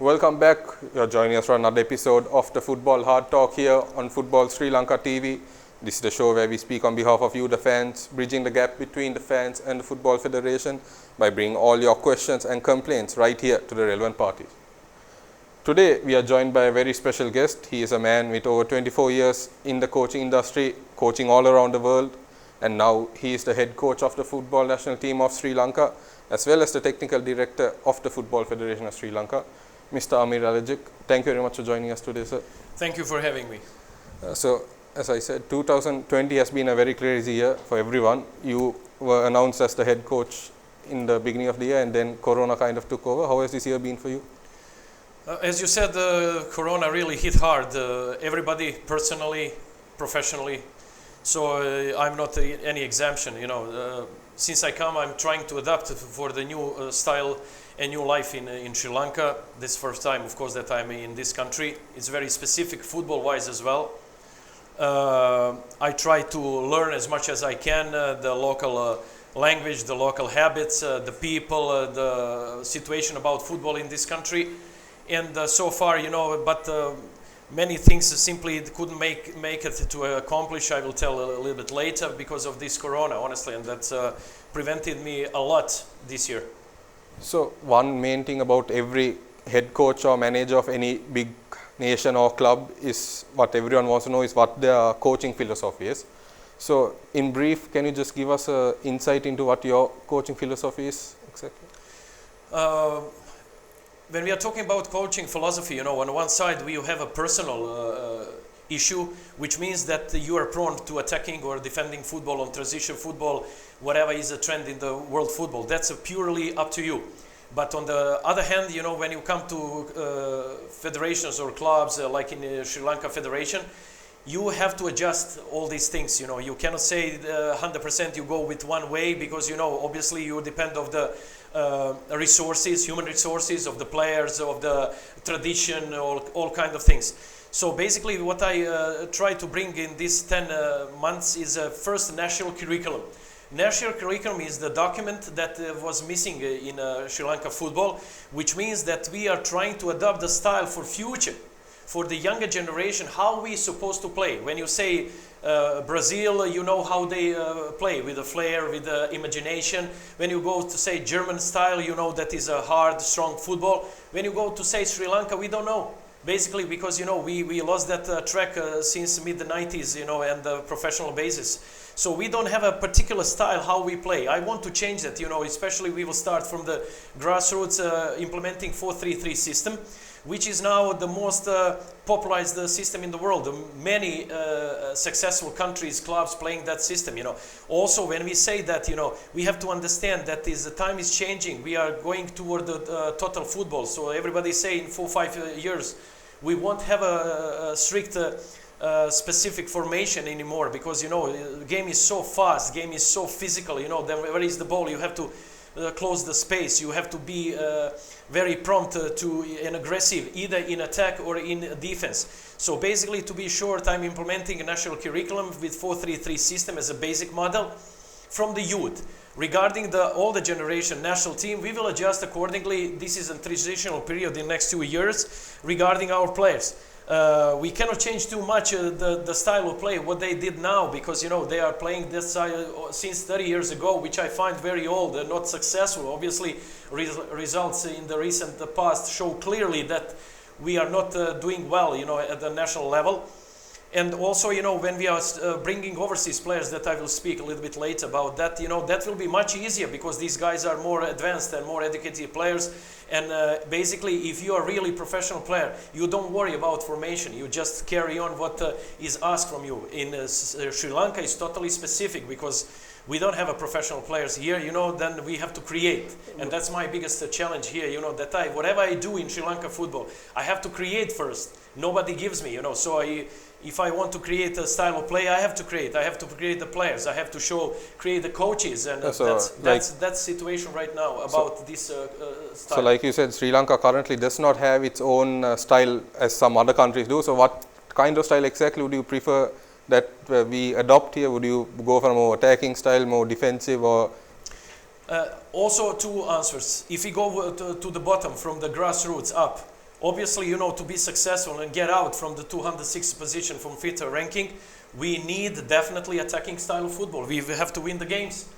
Welcome back. You're joining us for another episode of the Football Hard Talk here on Football Sri Lanka TV. This is the show where we speak on behalf of you, the fans, bridging the gap between the fans and the Football Federation by bringing all your questions and complaints right here to the relevant parties. Today, we are joined by a very special guest. He is a man with over 24 years in the coaching industry, coaching all around the world, and now he is the head coach of the football national team of Sri Lanka, as well as the technical director of the Football Federation of Sri Lanka, Mr. Amir Alargic. Thank you very much for joining us today, sir. Thank you for having me. So, as I said, 2020 has been a very crazy year for everyone. You were announced as the head coach in the beginning of the year, and then Corona kind of took over. How has this year been for you? As you said, Corona really hit hard. Everybody, personally, professionally. So I'm not any exemption. Since I come, I'm trying to adapt for the new style and new life in Sri Lanka. This first time, of course, that I'm in this country. It's very specific football-wise as well. I try to learn as much as I can the local language, the local habits, the people, the situation about football in this country. And so far, but many things simply couldn't make it to accomplish. I will tell a little bit later because of this Corona, honestly, and that's prevented me a lot this year. So one main thing about every head coach or manager of any big nation or club is what everyone wants to know is what their coaching philosophy is. So in brief, can you just give us an insight into what your coaching philosophy is exactly? When we are talking about coaching philosophy, on one side we have a personal issue, which means that you are prone to attacking or defending football, on transition football, whatever is a trend in the world football. That's purely up to you. But on the other hand, when you come to federations or clubs like in Sri Lanka Federation, you have to adjust all these things. You cannot say 100% you go with one way because obviously you depend on the resources, human resources of the players, of the tradition, all kind of things. So basically what I try to bring in these 10 months is a first national curriculum. National curriculum is the document that was missing in Sri Lanka football, which means that we are trying to adopt the style for future, for the younger generation, how we supposed to play. When you say Brazil, you know how they play, with a flair, with imagination. When you go to say German style, you know that is a hard, strong football. When you go to say Sri Lanka, we don't know. Basically because, we lost that track since mid-90s, and the professional basis. So we don't have a particular style how we play. I want to change that, especially we will start from the grassroots implementing 4-3-3 system, which is now the most popularized system in the world. Many successful countries, clubs playing that system, Also, when we say that, we have to understand that the time is changing. We are going toward the total football. So everybody say in 4-5 years, we won't have a strict specific formation anymore because, the game is so fast, game is so physical, where is the ball? You have to close the space. You have to be very prompt and aggressive, either in attack or in defense. So basically, to be short, I'm implementing a national curriculum with 4-3-3 system as a basic model from the youth. Regarding the older generation national team, we will adjust accordingly. This is a transitional period in the next 2 years regarding our players. We cannot change too much the style of play, what they did now, because they are playing this style since 30 years ago, which I find very old and not successful. Obviously, results in the recent past show clearly that we are not doing well, at the national level. And also, when we are bringing overseas players, that I will speak a little bit later about that, that will be much easier because these guys are more advanced and more educated players. And basically, if you are really professional player, you don't worry about formation. You just carry on what is asked from you. In Sri Lanka, it's totally specific because we don't have a professional players here, then we have to create. And that's my biggest challenge here, that whatever I do in Sri Lanka football, I have to create first. Nobody gives me, So if I want to create a style of play, I have to create. I have to create the players. I have to create the coaches, and that's situation right now about this style. So, like you said, Sri Lanka currently does not have its own style as some other countries do. So, what kind of style exactly would you prefer that we adopt here? Would you go for a more attacking style, more defensive, or? Also, two answers. If we go to the bottom, from the grassroots up, Obviously, to be successful and get out from the 206th position from FIFA ranking, we need definitely attacking style of football. We have to win the games.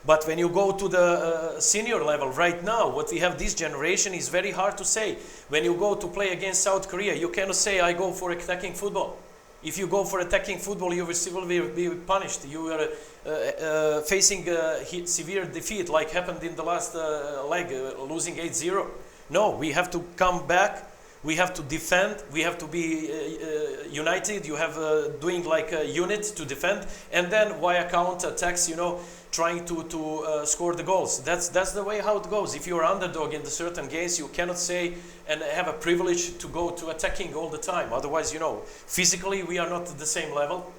But when you go to the senior level right now, what we have this generation is very hard to say. When you go to play against South Korea, you cannot say, I go for attacking football. If you go for attacking football, you will be punished. You are facing severe defeat, like happened in the last leg, losing 8-0. No, we have to come back. We have to defend. We have to be united. You have doing like a unit to defend, and then via counter attacks, trying to score the goals. That's the way how it goes. If you're underdog in the certain games, you cannot say and have a privilege to go to attacking all the time. Otherwise, physically we are not at the same level.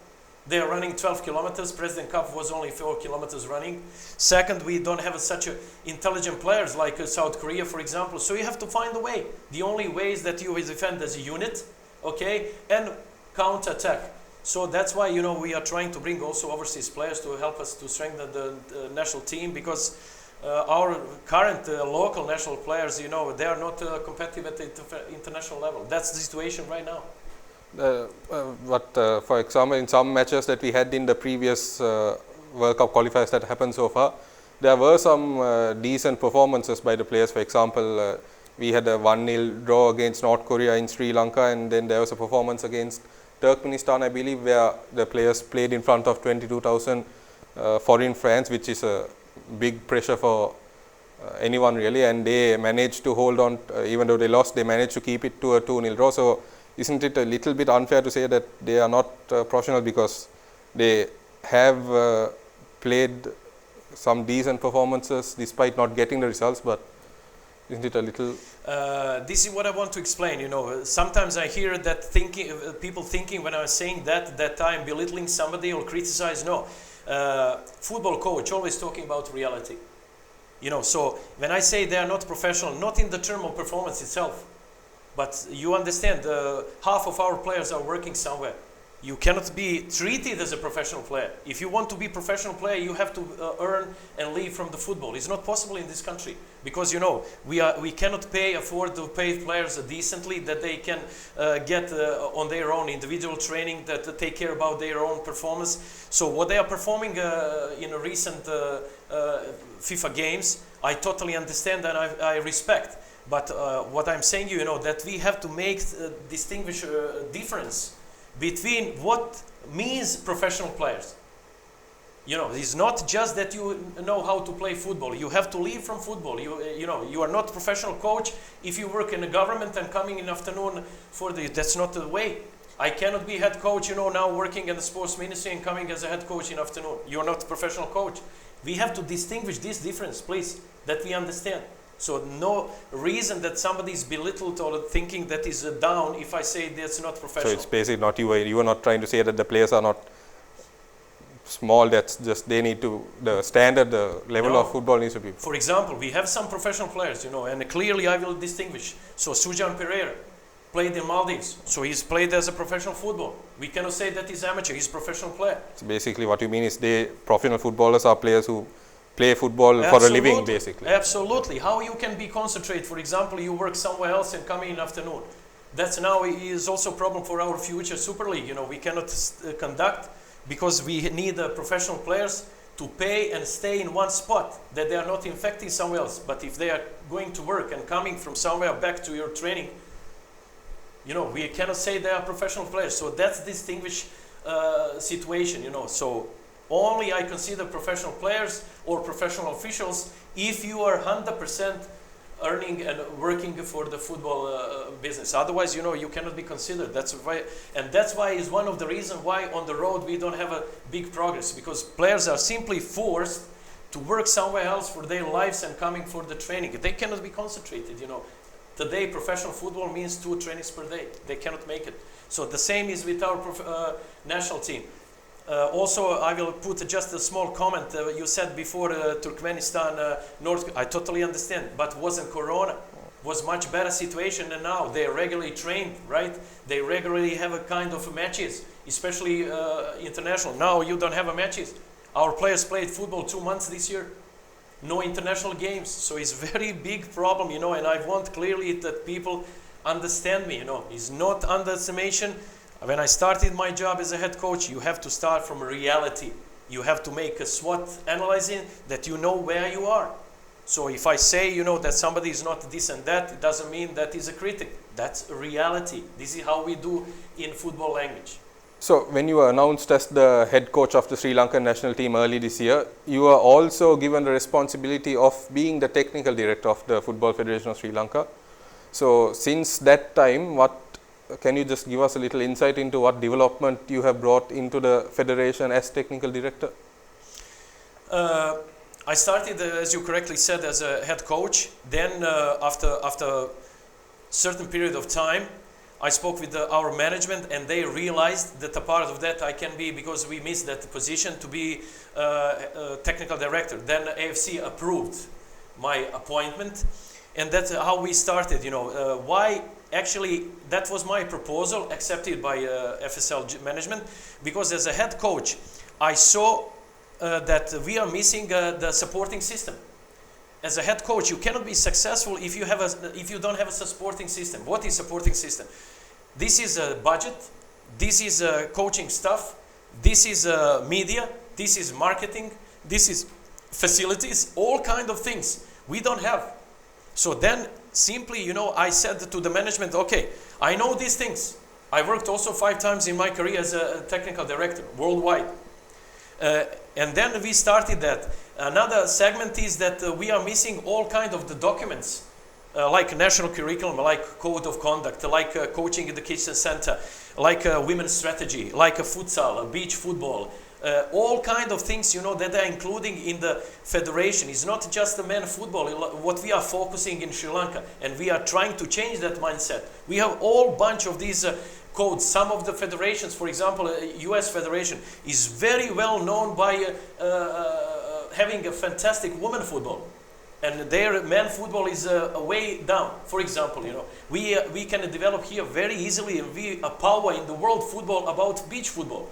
They are running 12 kilometers. President Cup was only 4 kilometers running. Second, we don't have such intelligent players like South Korea, for example. So you have to find a way. The only way is that you defend as a unit, okay, and counter-attack. So that's why, we are trying to bring also overseas players to help us to strengthen the national team, because our current local national players, they are not competitive at the international level. That's the situation right now. For example, in some matches that we had in the previous World Cup qualifiers that happened so far, there were some decent performances by the players. For example, we had a 1-0 draw against North Korea in Sri Lanka, and then there was a performance against Turkmenistan, I believe, where the players played in front of 22,000 foreign fans, which is a big pressure for anyone really, and they managed to hold on, even though they lost, they managed to keep it to a 2-0 draw. So isn't it a little bit unfair to say that they are not professional because they have played some decent performances despite not getting the results? But isn't it a little... this is what I want to explain. Sometimes I hear that people thinking when I'm saying that I'm belittling somebody or criticize. No, football coach always talking about reality. So when I say they are not professional, not in the term of performance itself, but you understand, half of our players are working somewhere. You cannot be treated as a professional player. If you want to be a professional player, you have to earn and live from the football. It's not possible in this country because, we cannot afford to pay players decently that they can get on their own individual training, that take care about their own performance. So what they are performing in a recent FIFA games, I totally understand and I respect. But what I'm saying, that we have to make distinguish difference between what means professional players. It's not just that you know how to play football. You have to live from football. You are not professional coach if you work in the government and coming in afternoon that's not the way. I cannot be head coach, now working in the sports ministry and coming as a head coach in afternoon. You're not a professional coach. We have to distinguish this difference, please, that we understand. So no reason that somebody is belittled or thinking that is down if I say that's not professional. So it's basically not you are not trying to say that the players are not small, that's just they need to, the standard, the level of football needs to be. For example, we have some professional players, and clearly I will distinguish. So Sujan Pereira played in Maldives, so he's played as a professional football. We cannot say that he's amateur, he's a professional player. So basically what you mean is professional footballers are players who play football for a living, basically. Absolutely. How you can be concentrate? For example, you work somewhere else and come in afternoon. That's now is also a problem for our future Super League. We cannot conduct because we need professional players to pay and stay in one spot, that they are not infecting somewhere else. But if they are going to work and coming from somewhere back to your training, we cannot say they are professional players. So that's distinguished situation. So only I consider professional players or professional officials if you are 100% earning and working for the football business. Otherwise, you cannot be considered. That's why is one of the reasons why on the road we don't have a big progress, because players are simply forced to work somewhere else for their lives and coming for the training. They cannot be concentrated. Today professional football means 2 trainings per day. They cannot make it. So the same is with our national team. Also, I will put just a small comment. You said before Turkmenistan, I totally understand, but wasn't Corona. Was much better situation than now. They regularly train, right? They regularly have a kind of matches, especially international. Now you don't have a matches. Our players played football 2 months this year. No international games. So it's very big problem, and I want clearly that people understand me, it's not underestimation. When I started my job as a head coach, you have to start from reality. You have to make a SWOT analyzing that you know where you are. So if I say, that somebody is not this and that, it doesn't mean that is a critic. That's a reality. This is how we do in football language. So when you were announced as the head coach of the Sri Lankan national team early this year, you were also given the responsibility of being the technical director of the Football Federation of Sri Lanka. So since that time, can you just give us a little insight into what development you have brought into the federation as technical director? I started, as you correctly said, as a head coach. Then after a certain period of time, I spoke with our management, and they realized that a part of that I can be, because we missed that position, to be technical director. Then AFC approved my appointment, and that's how we started. Why? Actually, that was my proposal, accepted by FSL management, because as a head coach, I saw that we are missing the supporting system. As a head coach, you cannot be successful if you don't have a supporting system. What is supporting system? This is a budget. This is coaching stuff. This is media. This is marketing. This is facilities. All kind of things we don't have. So then, simply, I said to the management, okay, I know these things. I worked also 5 times in my career as a technical director worldwide. And then we started that. Another segment is that we are missing all kind of the documents, like national curriculum, like code of conduct, like coaching education center, like women's strategy, like a futsal, beach football, all kind of things, that are including in the federation. It's not just the men football, what we are focusing in Sri Lanka, and we are trying to change that mindset. We have all bunch of these codes. Some of the federations, for example, US Federation is very well known by having a fantastic women football, and their men football is way down. For example, we can develop here very easily and be a power in the world football about beach football.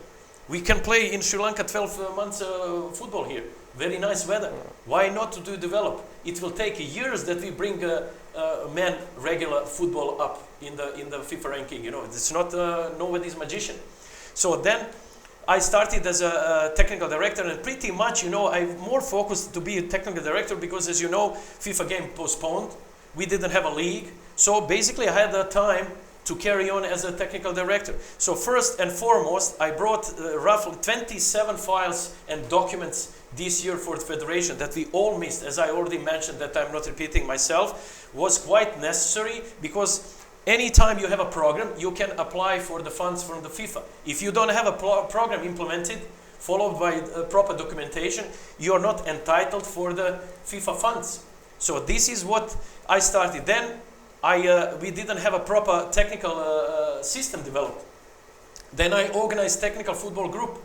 We can play in Sri Lanka 12 months football here. Very nice weather. Why not to develop? It will take years that we bring men regular football up in the FIFA ranking. It's not nobody's magician. So then I started as a technical director, and pretty much, I'm more focused to be a technical director because, as you know, FIFA game postponed. We didn't have a league. So basically I had the time to carry on as a technical director. So first and foremost, I brought roughly 27 files and documents this year for the federation that we all missed. As I already mentioned, that I'm not repeating myself, was quite necessary, because anytime you have a program, you can apply for the funds from the FIFA. If you don't have a program implemented, followed by proper documentation, you are not entitled for the FIFA funds. So this is what I started. Then we didn't have a proper technical system developed. Then I organized technical football group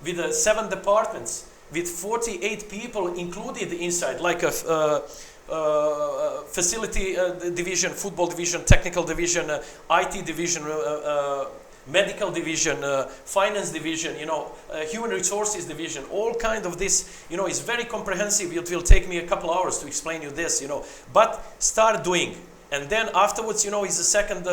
with 7 departments, with 48 people included inside, like a facility division, football division, technical division, IT division, medical division, finance division, human resources division, all kind of this, is very comprehensive. It will take me a couple hours to explain you this, but start doing. And then afterwards, is the second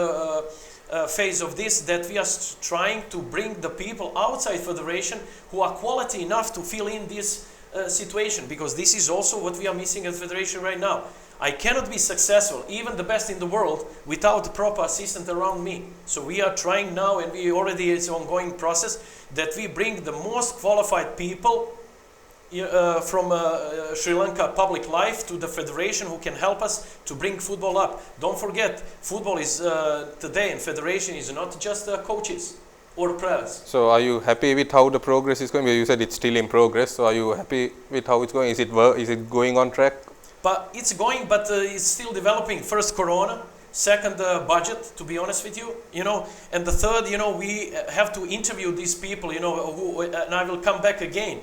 phase of this, that we are trying to bring the people outside federation who are quality enough to fill in this situation, because this is also what we are missing at federation right now. I cannot be successful, even the best in the world, without a proper assistant around me. So we are trying now, and we already, it's an ongoing process, that we bring the most qualified people from Sri Lanka public life to the federation, who can help us to bring football up. Don't forget, football is today, and federation is not just coaches or players. So are you happy with how the progress is going? You said it's still in progress. So are you happy with how it's going? Is it going on track? But it's going, but it's still developing. First Corona, second budget, to be honest with you, and the third, we have to interview these people, who, and I will come back again.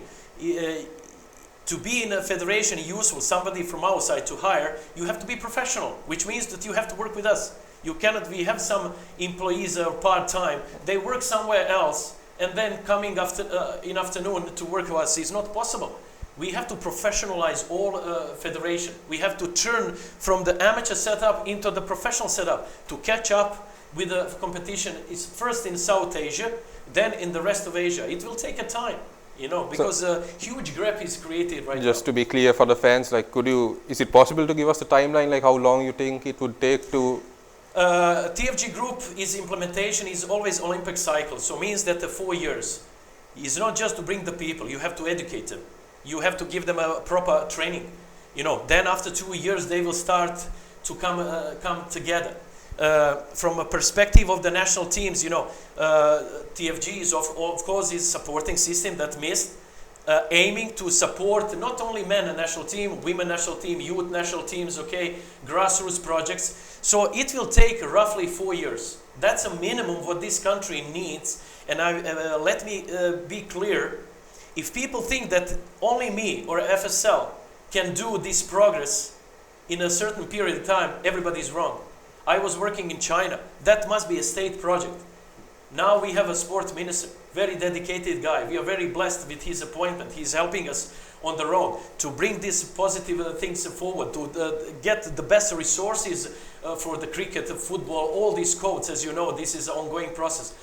To be in a federation useful, somebody from outside to hire, you have to be professional, which means that you have to work with us. You cannot, we have some employees part-time, they work somewhere else, and then coming in afternoon to work with us is not possible. We have to professionalize all federation. We have to turn from the amateur setup into the professional setup to catch up with the competition. Is first in South Asia, then in the rest of Asia. It will take a time, you know, because a huge gap is created right now. Just to be clear for the fans, like, is it possible to give us a timeline, like how long you think it would take to? TFG group implementation is always Olympic cycle, so means that the 4 years is not just to bring the people. You have to educate them. You have to give them a proper training, you know. Then after 2 years they will start to come together. From a perspective of the national teams, you know, TFG is of course is supporting system that missed, aiming to support not only men national team, women national team, youth national teams, okay, grassroots projects. So it will take roughly 4 years. That's a minimum what this country needs. And let me be clear. If people think that only me or FSL can do this progress in a certain period of time, everybody's wrong. I was working in China. That must be a state project. Now we have a sports minister, very dedicated guy. We are very blessed with his appointment. He's helping us on the road to bring these positive things forward, to get the best resources for the cricket, football, all these codes. As you know, this is an ongoing process.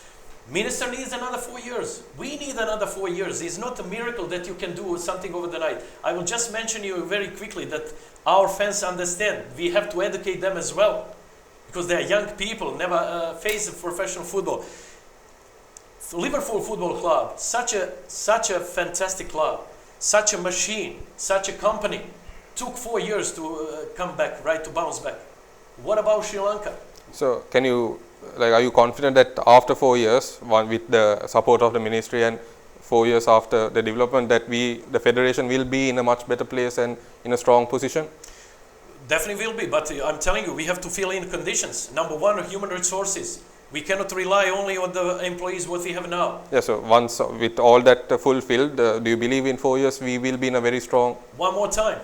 Minister needs another 4 years. We need another 4 years. It's not a miracle that you can do something over the night. I will just mention you very quickly that our fans understand. We have to educate them as well, because they are young people, never faced professional football. Liverpool Football Club, such a fantastic club, such a machine, such a company, took 4 years to come back, right, to bounce back. What about Sri Lanka? So can you, like, are you confident that after 4 years, one with the support of the ministry and 4 years after the development, that the federation will be in a much better place and in a strong position? Definitely will be, but I'm telling you, we have to fill in conditions. Number one, human resources. We cannot rely only on the employees what we have now. Yeah, so once with all that fulfilled, do you believe in 4 years we will be in a very strong? One more time.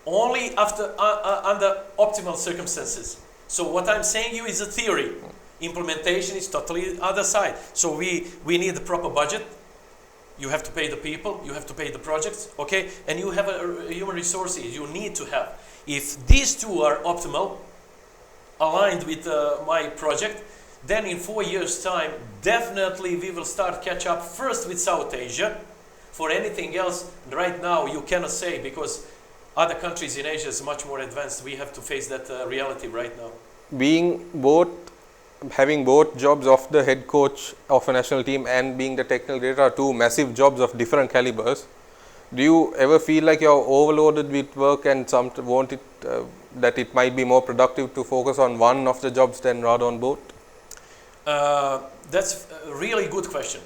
Only after under optimal circumstances. So what I'm saying you is a theory. Implementation is totally other side. So we need the proper budget. You have to pay the people, you have to pay the projects, okay? And you have a human resources you need to have. If these two are optimal, aligned with my project, then in 4 years' time, definitely we will start catch up first with South Asia. For anything else, right now you cannot say, because other countries in Asia is much more advanced. We have to face that reality right now. Having both jobs of the head coach of a national team and being the technical director are two massive jobs of different calibers. Do you ever feel like you're overloaded with work and that it might be more productive to focus on one of the jobs than rather on both? That's a really good question.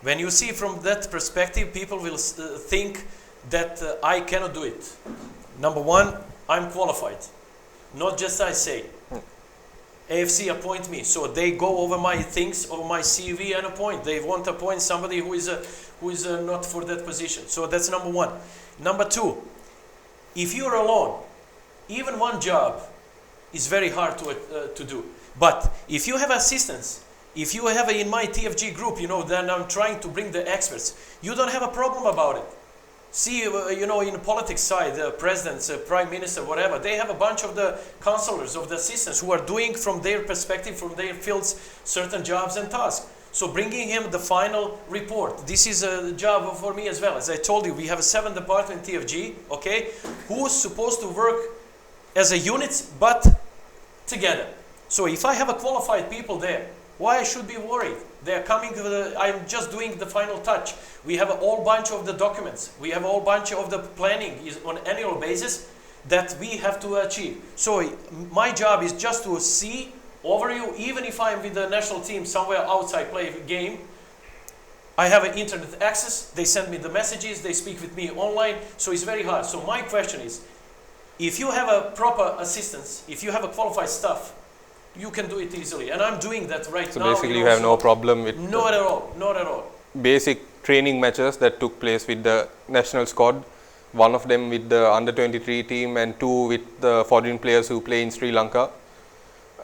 When you see from that perspective, people will think that I cannot do it. Number one, I'm qualified. Not just I say. AFC appoint me, so they go over my things, over my CV and appoint. They want to appoint somebody who is not for that position. So that's number one. Number two, if you're alone, even one job is very hard to do. But if you have assistants, if you have in my TFG group, you know, then I'm trying to bring the experts. You don't have a problem about it. See, you know, in the politics side, presidents, prime minister, whatever, they have a bunch of the counselors, of the assistants who are doing from their perspective, from their fields, certain jobs and tasks. So bringing him the final report. This is a job for me as well. As I told you, we have a 7 department TFG, okay, who's supposed to work as a unit, but together. So if I have a qualified people there, why I should be worried? They are coming, I'm just doing the final touch. We have a whole bunch of the documents. We have a whole bunch of the planning on annual basis that we have to achieve. So my job is just to see overview, even if I'm with the national team somewhere outside play a game, I have an internet access, they send me the messages, they speak with me online, so it's very hard. So my question is, if you have a proper assistance, if you have a qualified staff, you can do it easily, and I'm doing that right now. So basically you have no problem with... Not at all, not at all. Basic training matches that took place with the national squad, one of them with the under-23 team and 2 with the foreign players who play in Sri Lanka.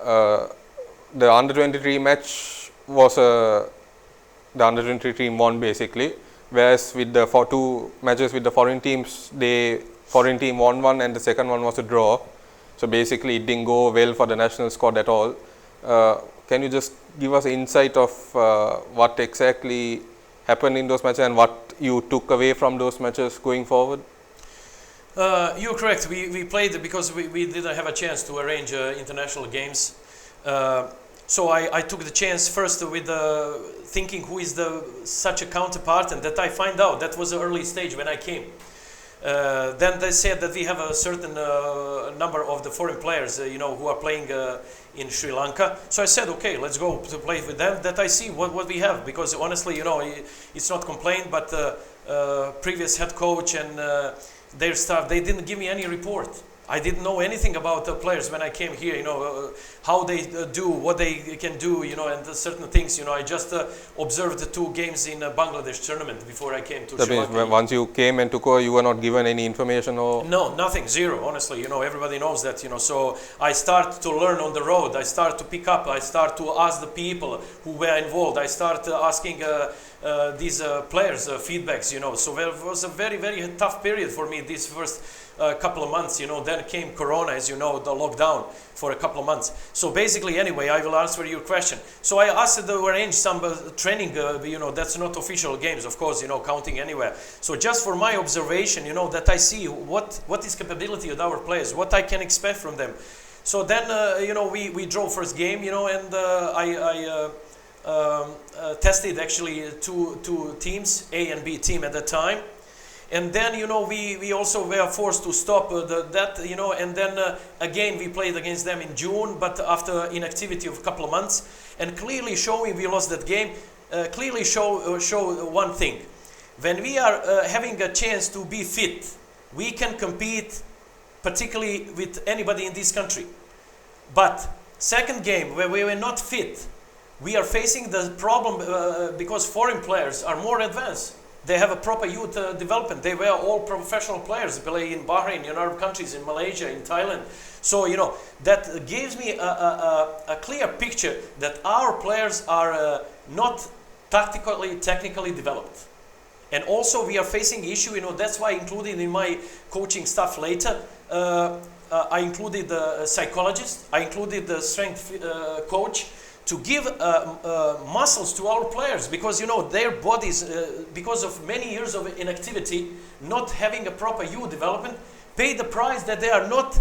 The under-23 match was the under-23 team won basically, whereas with the two matches with the foreign teams, foreign team won one and the second one was a draw. So basically it didn't go well for the national squad at all. Can you just give us insight of what exactly happened in those matches and what you took away from those matches going forward? You're correct. We played because we didn't have a chance to arrange international games. So I took the chance first with thinking who is such a counterpart, and that I find out. That was the early stage when I came. Then they said that we have a certain number of the foreign players, who are playing in Sri Lanka. So I said, okay, let's go to play with them. That I see what we have, because honestly, it's not complaint, but previous head coach and their staff, they didn't give me any report. I didn't know anything about the players when I came here, how they do, what they can do, and certain things, I just observed the 2 games in Bangladesh tournament before I came to Sri Lanka. That means once you came and took over, you were not given any information or? No, nothing, zero, honestly, everybody knows that, so I start to learn on the road, I start to pick up, I start to ask the people who were involved, I start asking these players feedbacks, so it was a very, very tough period for me this first couple of months, then came Corona, as you know, the lockdown for a couple of months. So basically, anyway, I will answer your question. So I asked to arrange some training, that's not official games, of course, counting anywhere. So just for my observation, that I see what is capability of our players, what I can expect from them. So then, we drove first game, and I tested actually two teams, A and B team at the time. And then, we also were forced to stop that, and then again we played against them in June, but after inactivity of a couple of months, and clearly showing we lost that game, clearly show one thing. When we are having a chance to be fit, we can compete particularly with anybody in this country. But second game, where we were not fit, we are facing the problem because foreign players are more advanced. They have a proper youth development. They were all professional players, play in Bahrain, in Arab countries, in Malaysia, in Thailand. So, that gives me a clear picture that our players are not technically developed. And also we are facing issue, that's why I included in my coaching stuff later, I included the psychologist, I included the strength coach, to give muscles to our players, because their bodies, because of many years of inactivity, not having a proper youth development, pay the price that they are not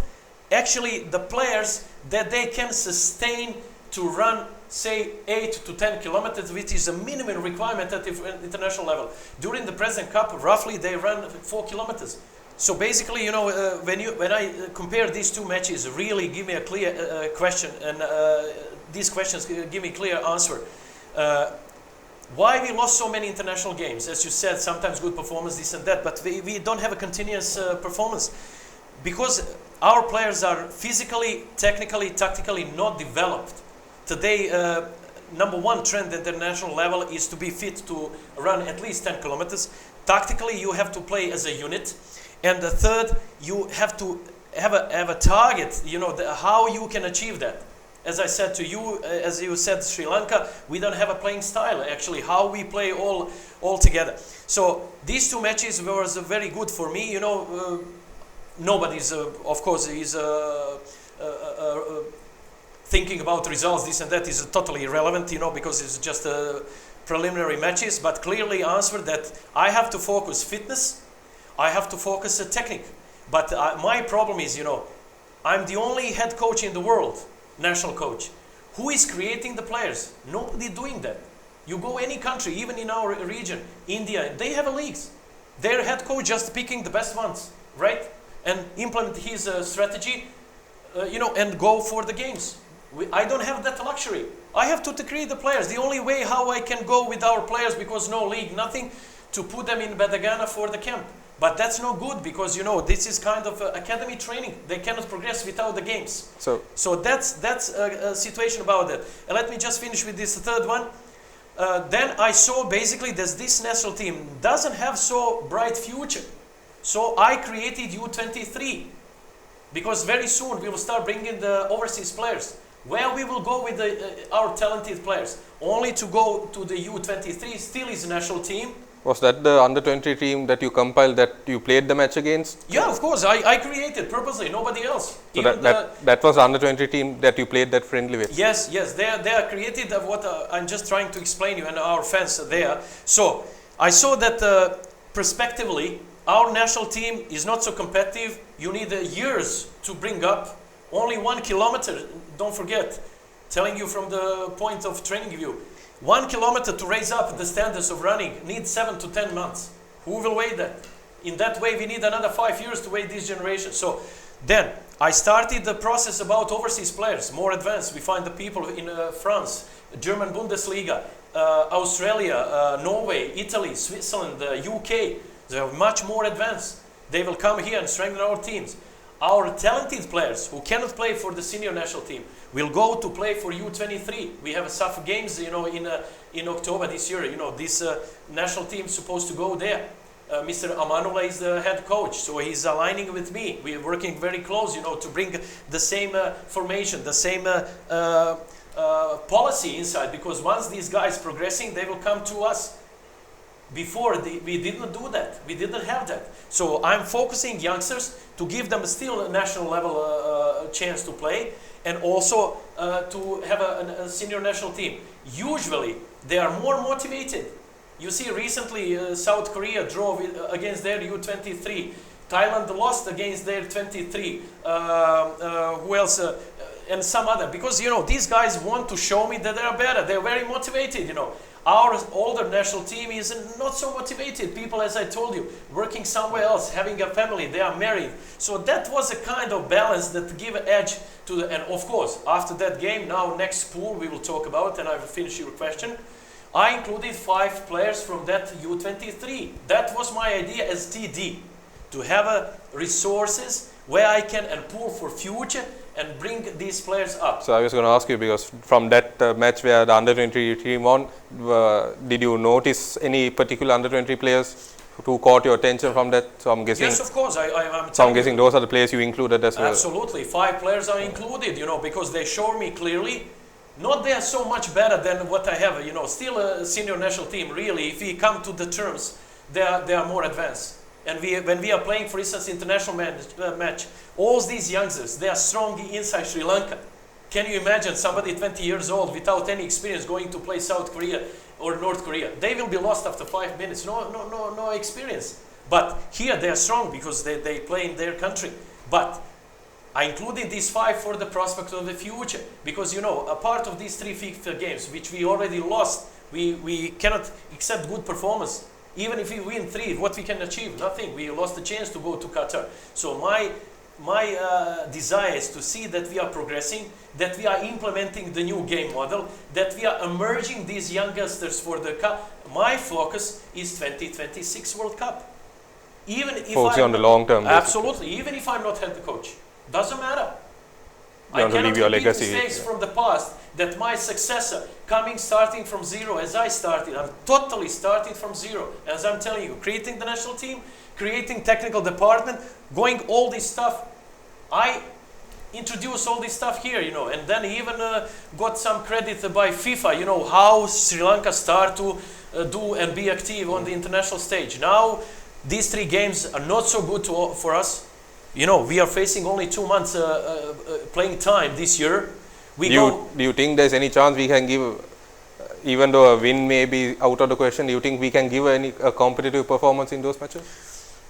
actually the players that they can sustain to run, say, 8 to 10 kilometers, which is a minimum requirement at the international level. During the President Cup, roughly they run 4 kilometers. So basically, when I compare these 2 matches, really give me a clear question, and these questions give me a clear answer. Why we lost so many international games? As you said, sometimes good performance, this and that, but we don't have a continuous performance. Because our players are physically, technically, tactically not developed. Today, number 1 trend at the international level is to be fit to run at least 10 kilometers. Tactically, you have to play as a unit. And the third, you have to have a target, how you can achieve that. As I said to you, as you said, Sri Lanka, we don't have a playing style, actually, how we play all together. So these 2 matches were very good for me. Nobody's, of course, is thinking about results, this and that is totally irrelevant, because it's just preliminary matches, but clearly answer that I have to focus fitness, I have to focus technique. But my problem is, I'm the only head coach in the world, national coach, who is creating the players. Nobody doing that. You go any country, even in our region, India, they have leagues. Their head coach just picking the best ones, right? And implement his strategy, and go for the games. I don't have that luxury. I have to create the players. The only way how I can go with our players, because no league, nothing, to put them in Badagana for the camp. But that's no good, because this is kind of academy training. They cannot progress without the games. So that's a situation about that. And let me just finish with this third one. Then I saw basically that this national team doesn't have so bright future. So I created U23, because very soon we will start bringing the overseas players. Where we will go with our talented players? Only to go to the U23, still is a national team. Was that the under-20 team that you compiled that you played the match against? Yeah, of course. I created purposely, nobody else. So that was the under-20 team that you played that friendly with? Yes, they are created of what I'm just trying to explain you, and our fans are there. So I saw that prospectively, our national team is not so competitive. You need years to bring up. Only 1 kilometer, don't forget, telling you from the point of training view. 1 kilometer to raise up the standards of running needs 7 to 10 months. Who will wait that? In that way, we need another 5 years to wait this generation. So then I started the process about overseas players, more advanced. We find the people in France, German Bundesliga, Australia, Norway, Italy, Switzerland, UK. They are much more advanced. They will come here and strengthen our teams. Our talented players who cannot play for the senior national team will go to play for U23. We have SAF games, in October this year. This national team is supposed to go there. Mr. Amanullah is the head coach, so he's aligning with me. We are working very close, to bring the same formation, the same policy inside. Because once these guys progressing, they will come to us. Before we didn't do that. We didn't have that. So I'm focusing youngsters to give them still a national level chance to play, and also to have a senior national team. Usually they are more motivated. You see, recently South Korea drove against their U23. Thailand lost against their 23. Who else? And some other. Because these guys want to show me that they are better. They're very motivated. Our older national team is not so motivated. People, as I told you, working somewhere else, having a family, they are married. So that was a kind of balance that give an edge to the, and of course, after that game, now next pool we will talk about, and I will finish your question. I included 5 players from that U23. That was my idea as TD, to have resources where I can and pull for future and bring these players up. So I was going to ask you, because from that match where the under-20 team won, did you notice any particular under-20 players who caught your attention from that? So I'm guessing. Yes, of course. I'm guessing those are the players you included as well. Absolutely, 5 players are included. Because they show me clearly. Not they are so much better than what I have. Still a senior national team. Really, if we come to the terms, they are more advanced. And when we are playing, for instance, international match, all these youngsters, they are strong inside Sri Lanka. Can you imagine somebody 20 years old without any experience going to play South Korea or North Korea? They will be lost after 5 minutes. No experience. But here they are strong because they play in their country. But I included these 5 for the prospect of the future. Because, a part of these 3 FIFA games, which we already lost, we cannot accept good performance. Even if we win 3, what we can achieve? Nothing. We lost the chance to go to Qatar. So my desire is to see that we are progressing, that we are implementing the new game model, that we are emerging these youngsters for the cup. My focus is 2026 World Cup. Even if focusing on the long term. Absolutely. Even if I'm not head coach, doesn't matter. You want to leave your legacy. Mistakes from the past, that my successor starting from zero as I started. I'm totally started from zero. As I'm telling you, creating the national team, creating technical department, going all this stuff. I introduced all this stuff here, and then even got some credit by FIFA, how Sri Lanka start to do and be active on the international stage. Now, these 3 games are not so good for us. We are facing only 2 months playing time this year. Do you think there's any chance we can give, even though a win may be out of the question, do you think we can give a competitive performance in those matches?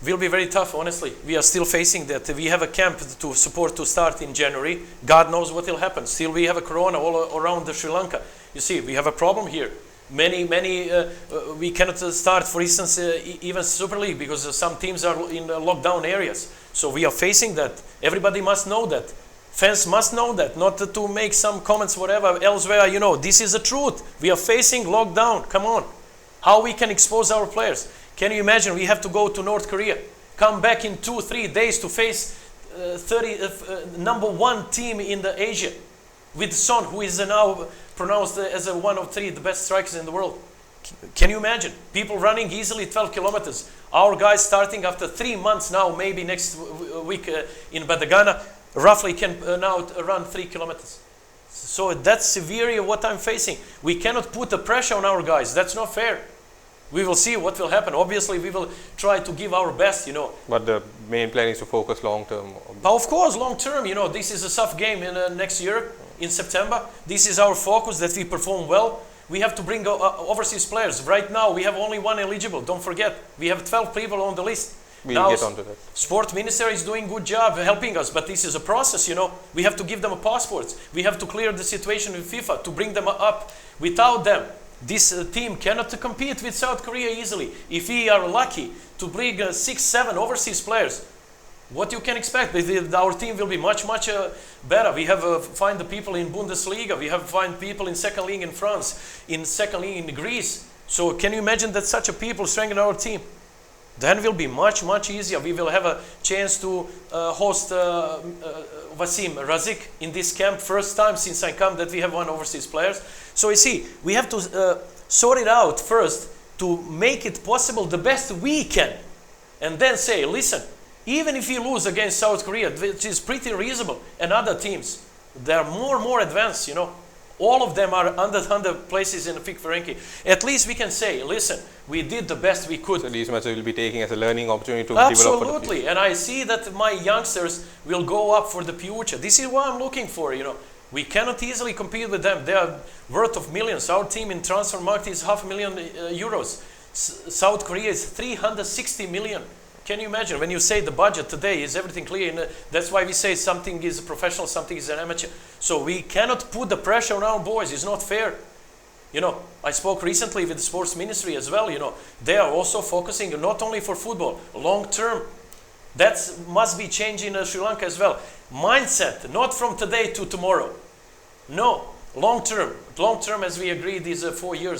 Will be very tough, honestly. We are still facing that. We have a camp to support to start in January. God knows what will happen. Still, we have a corona all around the Sri Lanka. You see, we have a problem here. Many, we cannot start, for instance, even Super League because some teams are in lockdown areas. So we are facing that. Everybody must know that. Fans must know that, not to make some comments, whatever, elsewhere, this is the truth. We are facing lockdown. Come on. How we can expose our players? Can you imagine we have to go to North Korea, come back in 2-3 days to face number 1 team in the Asia with Son, who is now pronounced as one of 3 the best strikers in the world. Can you imagine? People running easily 12 kilometers. Our guys starting after 3 months now, maybe next week in Badagana, roughly can now run 3 kilometers. So that's severely what I'm facing. We cannot put the pressure on our guys. That's not fair. We will see what will happen. Obviously, we will try to give our best, But the main plan is to focus long term. But of course, long term, this is a tough game in next year in September. This is our focus, that we perform well. We have to bring overseas players. Right now, we have only one eligible. Don't forget, we have 12 people on the list. We'll get onto that. Sport Minister is doing good job helping us, but this is a process, We have to give them a passports. We have to clear the situation with FIFA to bring them up. Without them, this team cannot compete with South Korea easily. If we are lucky to bring 6-7 overseas players, what you can expect? Our team will be much better. We have find the people in Bundesliga. We have find people in second league in France, in second league in Greece. So can you imagine that such a people strengthen our team? Then will be much easier. We will have a chance to host Vasim Razik in this camp. First time since I come that we have one overseas players. So you see, we have to sort it out first to make it possible the best we can. And then say, listen, even if we lose against South Korea, which is pretty reasonable, and other teams, they are more advanced, All of them are under places in the FIFA ranking. At least we can say, listen, we did the best we could. So these matches will be taking as a learning opportunity to develop. Absolutely, and I see that my youngsters will go up for the future. This is what I'm looking for, We cannot easily compete with them. They are worth of millions. Our team in transfer market is €500,000 euros. South Korea is 360 million. Can you imagine? When you say the budget today, is everything clear? And that's why we say something is professional, something is an amateur. So we cannot put the pressure on our boys. It's not fair. I spoke recently with the sports ministry as well. They are also focusing not only for football, long term. That must be changed in Sri Lanka as well. Mindset, not from today to tomorrow. No, long term. Long term, as we agreed, is 4 years.